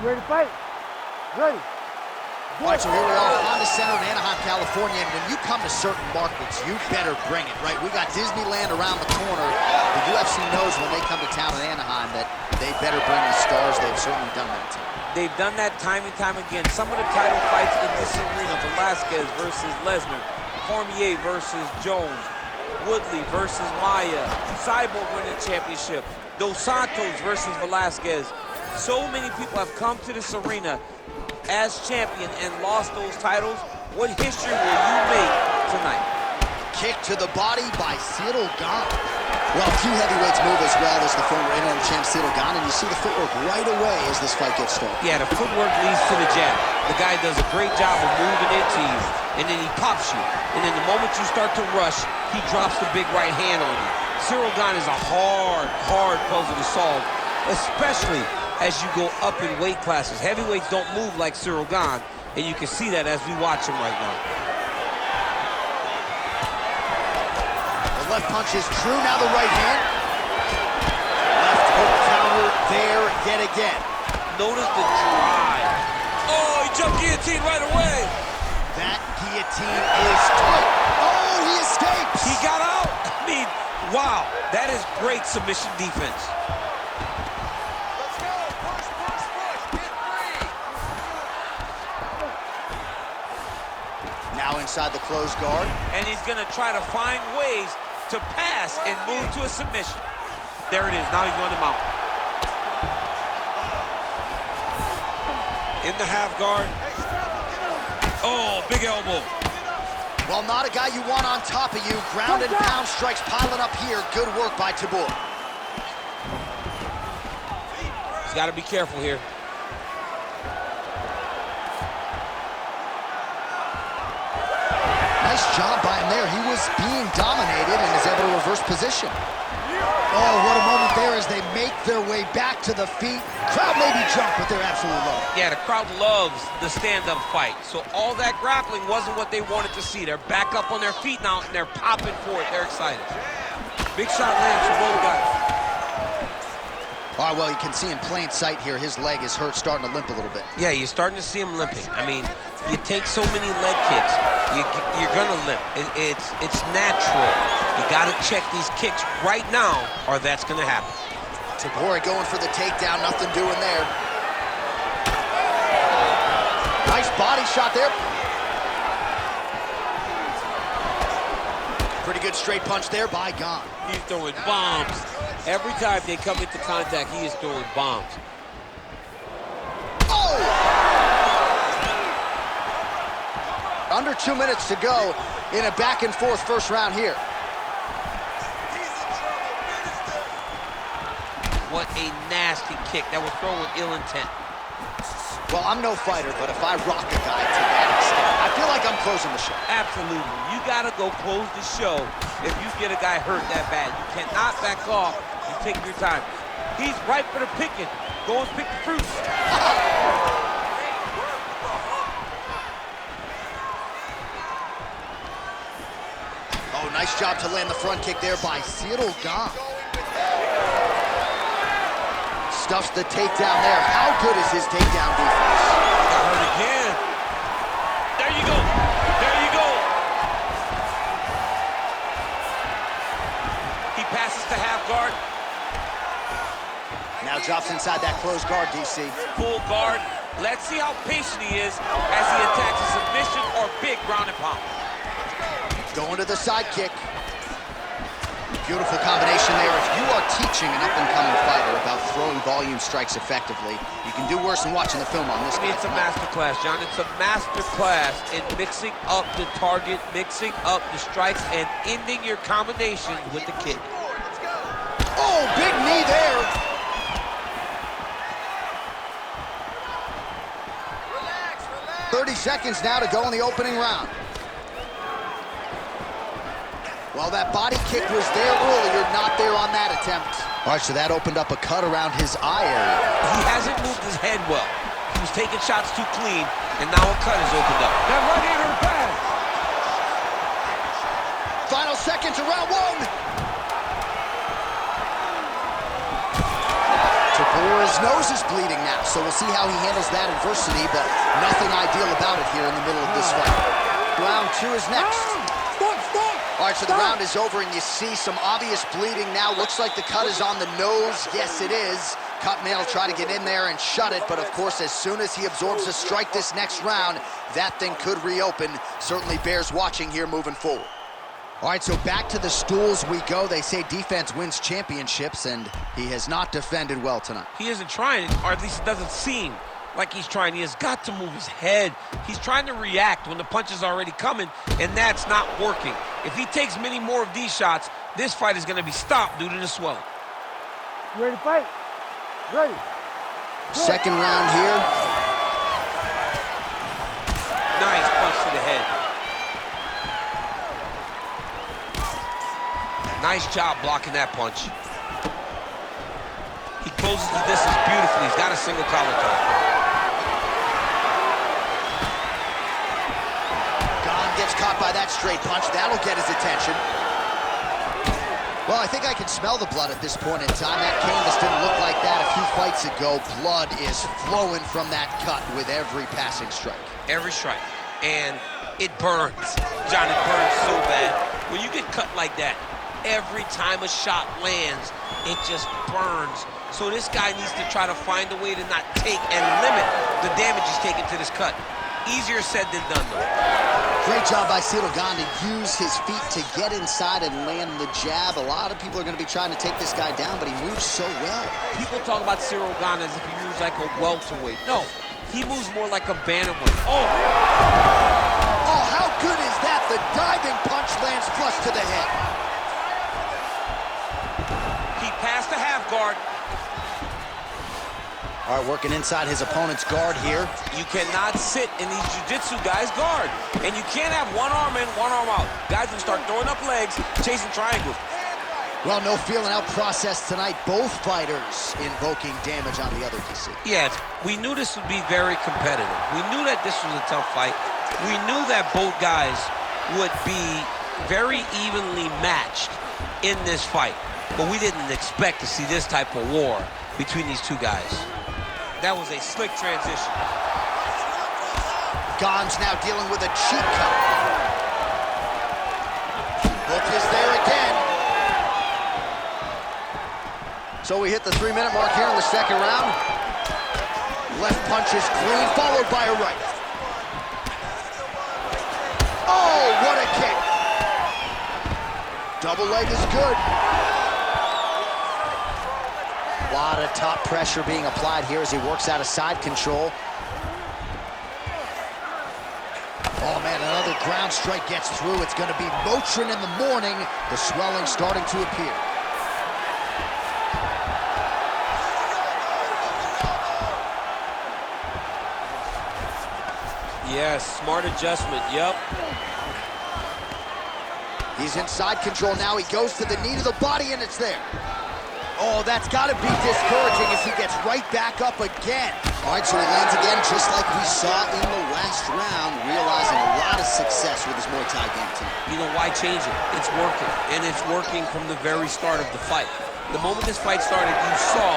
ready to fight? Ready. All right, so here we are, Honda Center in Anaheim, California, and when you come to certain markets, you better bring it, right? We got Disneyland around the corner. The UFC knows when they come to town in Anaheim that they better bring the stars. They've certainly done that too. They've done that time and time again. Some of the title fights in this arena, Velasquez versus Lesnar, Cormier versus Jones, Woodley versus Maia, Cyborg winning championship, Dos Santos versus Velasquez. So many people have come to this arena as champion and lost those titles. What history will you make tonight? Kick to the body by Ciryl Gane. Well, a few heavyweights move as well as the former interim champ Ciryl Gane, and you see the footwork right away as this fight gets started. Yeah, the footwork leads to the jab. The guy does a great job of moving into you, and then he pops you. And then the moment you start to rush, he drops the big right hand on you. Ciryl Gane is a hard puzzle to solve, especially as you go up in weight classes. Heavyweights don't move like Ciryl Gane, and you can see that as we watch him right now. The left punch is true, now the right hand. Left hook counter there yet again. Notice the drive. Oh, he jumped guillotine right away. That guillotine is tight. Oh, he escapes. He got out. I mean, wow, that is great submission defense. Now inside the closed guard. And he's gonna try to find ways to pass and move to a submission. There it is, now he's going to mount. In the half guard. Oh, big elbow. Well, not a guy you want on top of you. Ground and pound strikes piling up here. Good work by Tybura. He's gotta be careful here. Nice job by him there. He was being dominated and is able to reverse position. Oh, what a moment there as they make their way back to the feet. Crowd maybe jumped, but they're absolutely loving it. Yeah, the crowd loves the stand-up fight. So all that grappling wasn't what they wanted to see. They're back up on their feet now, and they're popping for it. They're excited. Big shot lands for both guys. All right, well, you can see in plain sight here, his leg is hurt, starting to limp a little bit. Yeah, you're starting to see him limping. I mean, you take so many leg kicks, you're gonna limp. It's natural. You gotta check these kicks right now, or that's gonna happen. Tybura going for the takedown, nothing doing there. Nice body shot there. Pretty good straight punch there by Gane. He's throwing bombs. Every time they come into contact, he is throwing bombs. Oh! Under 2 minutes to go in a back-and-forth first round here. What a nasty kick. That was thrown with ill intent. Well, I'm no fighter, but if I rock a guy to that extent, I feel like I'm closing the show. Absolutely. You gotta go close the show if you get a guy hurt that bad. You cannot back off. You take your time. He's ripe for the picking. Go and pick the fruits. Oh, nice job to land the front kick there by Ciryl Gane. Stuffs the takedown there. How good is his takedown defense? Got hurt again. There you go. There you go. He passes to half guard. Now drops inside that closed guard, DC. Full guard. Let's see how patient he is as he attacks a submission or big ground and pound. Going to the side kick. Beautiful combination there. If you are teaching an up-and-coming fighter about throwing volume strikes effectively, you can do worse than watching the film on this guy. It's a master class, John. It's a master class in mixing up the target, mixing up the strikes, and ending your combination with the kick. Oh, big knee there. 30 seconds now to go in the opening round. Well, that body kick was there earlier, not there on that attempt. All right, so that opened up a cut around his eye area. He hasn't moved his head well. He was taking shots too clean, and now a cut has opened up. That right hand hurt bad. Final seconds of round one. Tybura His nose is bleeding now, so we'll see how he handles that adversity, but nothing ideal about it here in the middle of this fight. Round 2 is next. All right, so the round is over, and you see some obvious bleeding now. Looks like the cut is on the nose. Yes, it is. Cut man will try to get in there and shut it, but of course, as soon as he absorbs a strike this next round, that thing could reopen. Certainly bears watching here moving forward. All right, so back to the stools we go. They say defense wins championships, and he has not defended well tonight. He isn't trying, or at least it doesn't seem like he's trying. He has got to move his head. He's trying to react when the punch is already coming, and that's not working. If he takes many more of these shots, this fight is going to be stopped due to the swelling. You ready to fight? Ready. Second round here. Nice punch to the head. Nice job blocking that punch. He closes the distance beautifully. He's got a single collar tie. Gane gets caught by that straight punch. That'll get his attention. Well, I think I can smell the blood at this point in time. That canvas didn't look like that a few fights ago. Blood is flowing from that cut with every passing strike. Every strike. And it burns. John, it burns so bad. When you get cut like that, every time a shot lands, it just burns. So this guy needs to try to find a way to not take and limit the damage he's taken to this cut. Easier said than done, though. Great job by Ciryl Gane to use his feet to get inside and land the jab. A lot of people are going to be trying to take this guy down, but he moves so well. People talk about Ciryl Gane as if he moves like a welterweight. No, he moves more like a bantamweight. Oh! Oh, how good is that? The diving punch lands flush to the head. He passed the half guard. All right, working inside his opponent's guard here. You cannot sit in these jiu-jitsu guys' guard. And you can't have one arm in, one arm out. Guys will start throwing up legs, chasing triangles. Well, no feeling out process tonight. Both fighters invoking damage on the other, DC. Yeah, we knew this would be very competitive. We knew that this was a tough fight. We knew that both guys would be very evenly matched in this fight. But we didn't expect to see this type of war between these two guys. That was a slick transition. Gane's now dealing with a cheek cut. Hook is there again. So we hit the 3-minute mark here in the second round. Left punch is clean, followed by a right. Oh, what a kick. Double leg is good. A lot of top pressure being applied here as he works out of side control. Oh man, another ground strike gets through. It's going to be Motrin in the morning. The swelling starting to appear. Yes, smart adjustment, yep. He's in side control now. He goes to the knee to the body, and it's there. Oh, that's got to be discouraging as he gets right back up again. All right, so he lands again, just like we saw in the last round, realizing a lot of success with his Muay Thai game tonight. You know, why change it? It's working, and it's working from the very start of the fight. The moment this fight started, you saw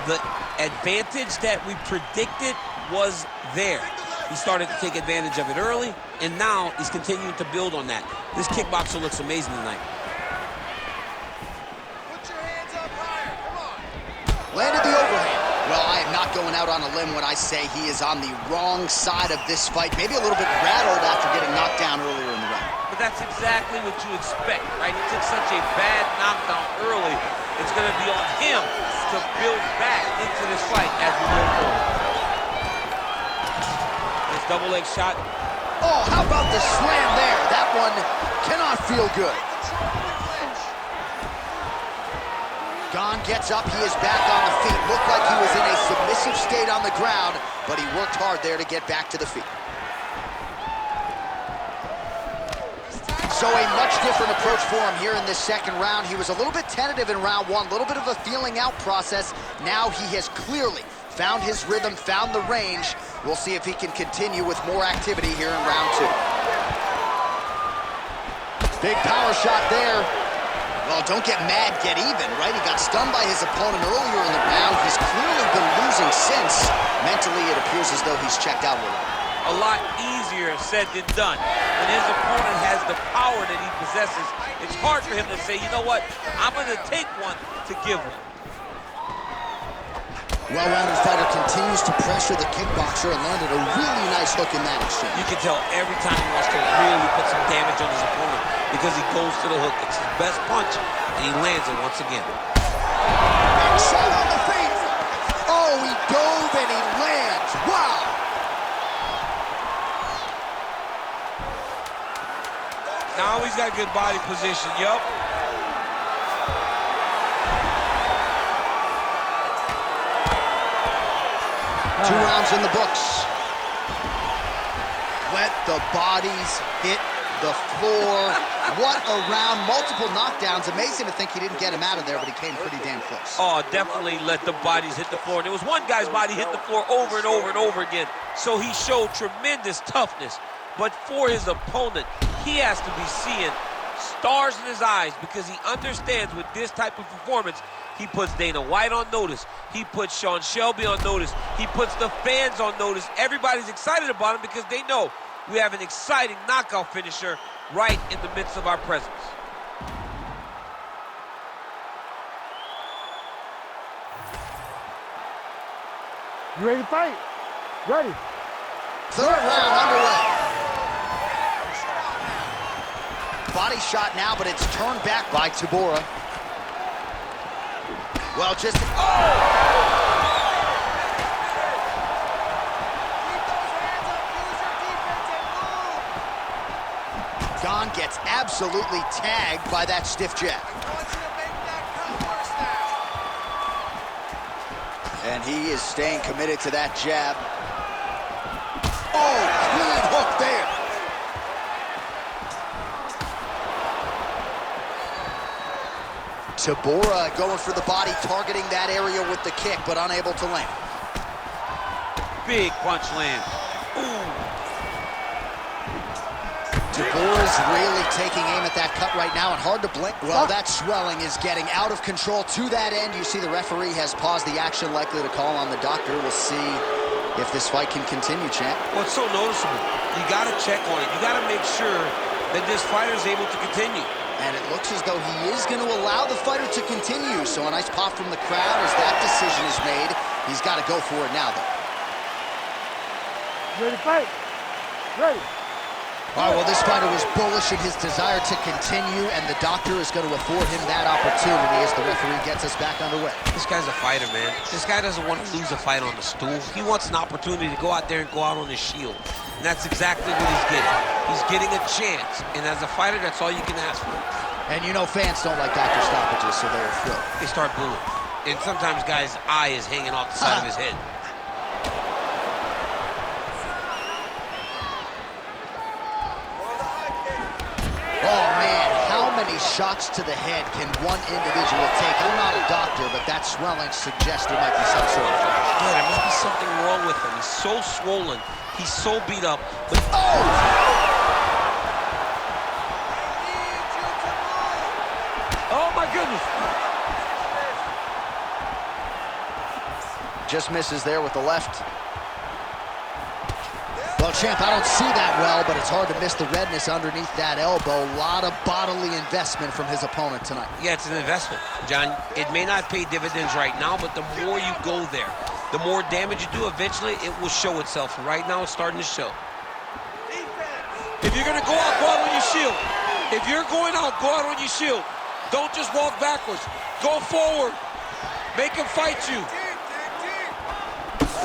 the advantage that we predicted was there. He started to take advantage of it early, and now he's continuing to build on that. This kickboxer looks amazing tonight. Landed the overhand. Well, I am not going out on a limb when I say he is on the wrong side of this fight. Maybe a little bit rattled after getting knocked down earlier in the round. But that's exactly what you expect, right? He took such a bad knockdown early. It's going to be on him to build back into this fight as we move forward. This double leg shot. Oh, how about the slam there? That one cannot feel good. Gane gets up, he is back on the feet. Looked like he was in a submissive state on the ground, but he worked hard there to get back to the feet. So a much different approach for him here in this second round. He was a little bit tentative in round one, a little bit of a feeling out process. Now he has clearly found his rhythm, found the range. We'll see if he can continue with more activity here in round two. Big power shot there. Well, don't get mad, get even, right? He got stunned by his opponent earlier in the round. He's clearly been losing since. Mentally, it appears as though he's checked out a little. A lot easier said than done. When his opponent has the power that he possesses, it's hard for him to say, you know what, I'm going to take one to give one. Well-rounded fighter continues to pressure the kickboxer and landed a really nice hook in that exchange. You can tell every time he wants to really put some damage on his opponent because he goes to the hook. It's his best punch, and he lands it once again. Big shot on the feet. Oh, he dove and he lands. Wow. Now he's got good body position. Yup. 2 rounds in the books. Let the bodies hit the floor. What a round. Multiple knockdowns. Amazing to think he didn't get him out of there, but he came pretty damn close. Oh, definitely let the bodies hit the floor. There was one guy's body hit the floor over and over and over again. So he showed tremendous toughness. But for his opponent, he has to be seeing stars in his eyes because he understands with this type of performance, he puts Dana White on notice. He puts Sean Shelby on notice. He puts the fans on notice. Everybody's excited about him because they know we have an exciting knockout finisher right in the midst of our presence. You ready to fight? Ready. 3rd round underway. Body shot now, but it's turned back by Tybura. Well, just... Gane gets absolutely tagged by that stiff jab. And he is staying committed to that jab. Oh, clean hook there. Tybura going for the body, targeting that area with the kick, but unable to land. Big punch land. Ooh. Tybura's really taking aim at that cut right now, and hard to blink. Well, that swelling is getting out of control. To that end, you see the referee has paused the action, likely to call on the doctor. We'll see if this fight can continue, champ. Well, it's so noticeable. You got to check on it. You got to make sure that this fighter is able to continue. And it looks as though he is going to allow the fighter to continue. So a nice pop from the crowd as that decision is made. He's got to go for it now, though. Ready to fight? Ready. All right, well, this fighter was bullish in his desire to continue, and the doctor is going to afford him that opportunity as the referee gets us back underway. This guy's a fighter, man. This guy doesn't want to lose a fight on the stool. He wants an opportunity to go out there and go out on his shield. And that's exactly what he's getting. He's getting a chance. And as a fighter, that's all you can ask for. And you know fans don't like doctor stoppages, so they're thrilled. They start booing. And sometimes guys' eye is hanging off the side of his head. Oh, man, how many shots to the head can one individual take? I'm not a doctor, but that swelling suggests there might be some sort of flash. Yeah, there must be something wrong with him. He's so swollen. He's so beat up. But oh! Oh, my goodness. Just misses there with the left. Well, champ, I don't see that well, but it's hard to miss the redness underneath that elbow. A lot of bodily investment from his opponent tonight. Yeah, it's an investment, John. It may not pay dividends right now, but the more you go there, the more damage you do, eventually it will show itself. Right now, it's starting to show. If you're going to go out on your shield. If you're going out, go out on your shield. Don't just walk backwards. Go forward. Make him fight you.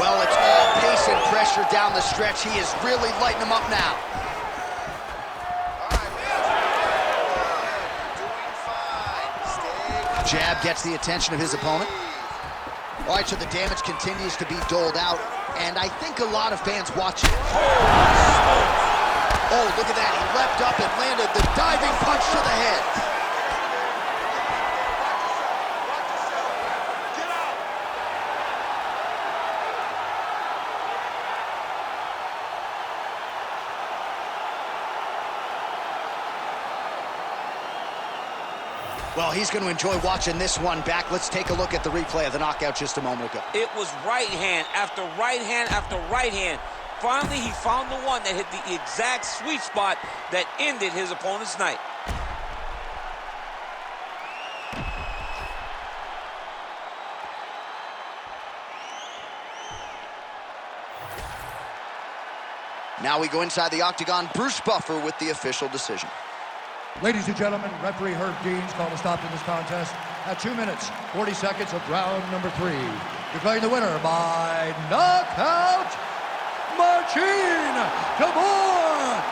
Well, it's all pace and pressure down the stretch. He is really lighting him up now. Jab gets the attention of his opponent. All right, so the damage continues to be doled out, and I think a lot of fans watching. Oh, look at that. He leapt up and landed the diving punch to the head. Well, he's going to enjoy watching this one back. Let's take a look at the replay of the knockout just a moment ago. It was right hand after right hand after right hand. Finally, he found the one that hit the exact sweet spot that ended his opponent's night. Now we go inside the octagon. Bruce Buffer with the official decision. Ladies and gentlemen, referee Herb Dean's called a stop to this contest at 2 minutes, 40 seconds of round number 3. Declaring the winner by knockout, Marcin Tybura.